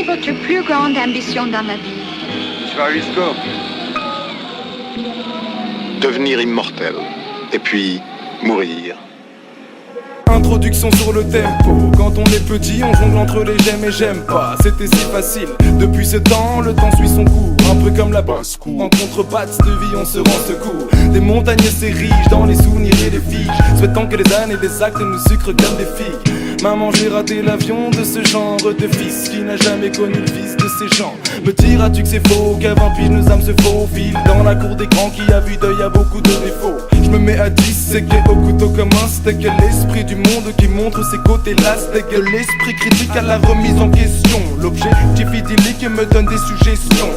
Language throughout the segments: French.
est votre plus grande ambition dans la vie? Jusqu'au devenir immortel, et puis mourir. Introduction sur le tempo. Quand on est petit, on jongle entre les j'aime et j'aime pas. C'était si facile. Depuis ce temps, le temps suit son cours. Un peu comme la basse-cour. En contrepasse de vie, on se rend secours. Des montagnes s'érigent dans les souvenirs et les fiches, souhaitant que les années des actes nous sucrent comme des figues. Maman, j'ai raté l'avion de ce genre de fils qui n'a jamais connu le fils de ces gens. Me diras-tu que c'est faux, qu'à 20 piges nos âmes se faufilent dans la cour des grands qui a vu d'œil à beaucoup de défauts. Je me mets à 10, c'est que au couteau commun, c'était que l'esprit du monde qui montre ses côtés-là, c'était que l'esprit critique à la remise en question. L'objectif idyllique me donne des suggestions.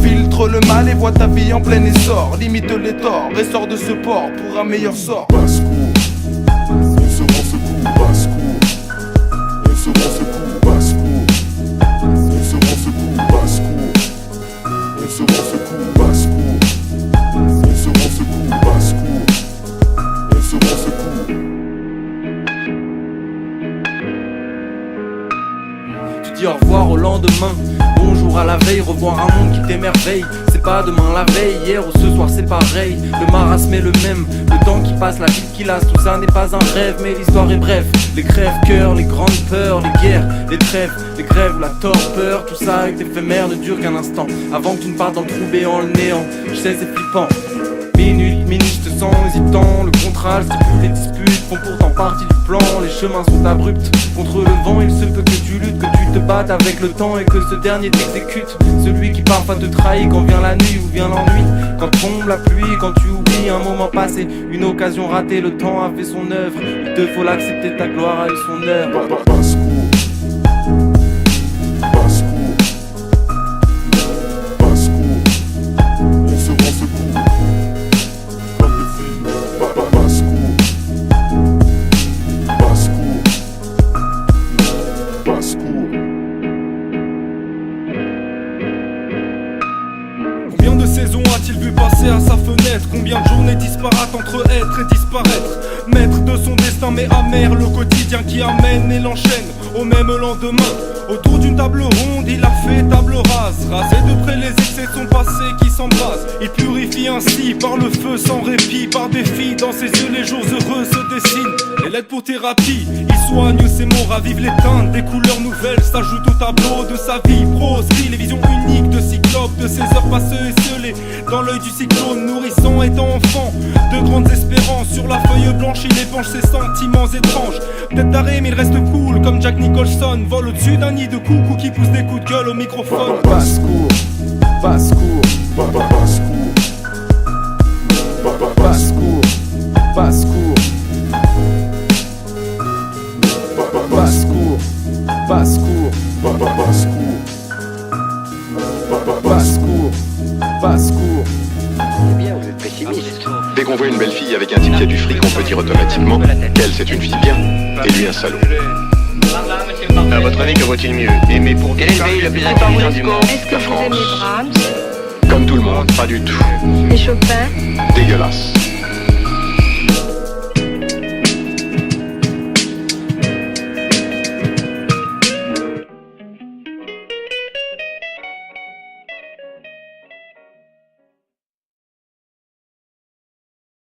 Filtre le mal et vois ta vie en plein essor. Limite les torts et sors de ce port pour un meilleur sort. Basse-cour, on se rend secours, basse-cour. On se rend secours, basse-cour. On se rend secours, basse-cour. On se rend secours, basse-cour. On se rend secours, basse-cour. On se rend secours. Tu dis au revoir au lendemain, bonjour à la veille, revoir un monde qui t'émerveille. C'est pas demain la veille, hier ou ce soir c'est pareil. Le marasme est le même, le temps qui passe, la vie qui lasse. Tout ça n'est pas un rêve, mais l'histoire est brève. Les crèves-cœurs, les grandes peurs, les guerres, les trêves, les grèves, la torpeur. Tout ça est éphémère, ne dure qu'un instant. Avant que tu ne partes dans le trou béant, le néant. Je sais c'est flippant. Minute, je te sens hésitant. Le contrat, les disputes font pourtant partie du plan. Les chemins sont abrupts, contre le vent il se peut que tu luttes, que tu te battes avec le temps et que ce dernier t'exécute. Celui qui parfois te trahit quand vient la nuit ou vient l'ennui. Quand tombe la pluie, quand tu oublies un moment passé, une occasion ratée, le temps a fait son œuvre. Il te faut l'accepter, ta gloire a eu son heure. Basse-cour, basse-cour, basse-cour. On se rend secours. Combien de saisons a-t-il vu passer à sa fenêtre? Combien de journées disparates entre être et disparaître? Maître de son destin mais amer, le quotidien qui amène et l'enchaîne au même lendemain. Autour d'une table ronde, il a fait table rase, rasé de près les excès de son passé qui s'embrasent. Il purifie ainsi par le feu sans répit, par défi. Dans ses yeux les jours heureux se dessinent. Et l'aide pour thérapie, il soigne ses mots, ravive les teintes. Des couleurs nouvelles s'ajoutent au tableau de sa vie. Proscrit les visions uniques de Cyclope, de ses heures passées esselées dans l'œil du cyclone, nourrissant étant enfant. De grandes espérances sur la feuille blanche, il épanche ses sentiments étranges. Peut-être taré mais il reste cool comme Jack Nicholson. Vole au-dessus d'un nid de coucou qui pousse des coups de gueule au microphone. Basse-cour, basse-cour, basse-cour, basse-cour, basse-cour, basse-cour, basse-cour, basse-cour, basse-cour. Eh bien, vous êtes pessimiste. Dès qu'on voit une belle fille avec un type qui a du fric, on peut dire automatiquement qu'elle c'est une fille bien, et lui un salaud. À votre avis, que vaut-il mieux? Aimer pour quel est le pays le plus intelligent du monde? Est-ce que La vous France. aimez Brahms Comme tout le monde, pas du tout. et Chopin? Dégueulasse.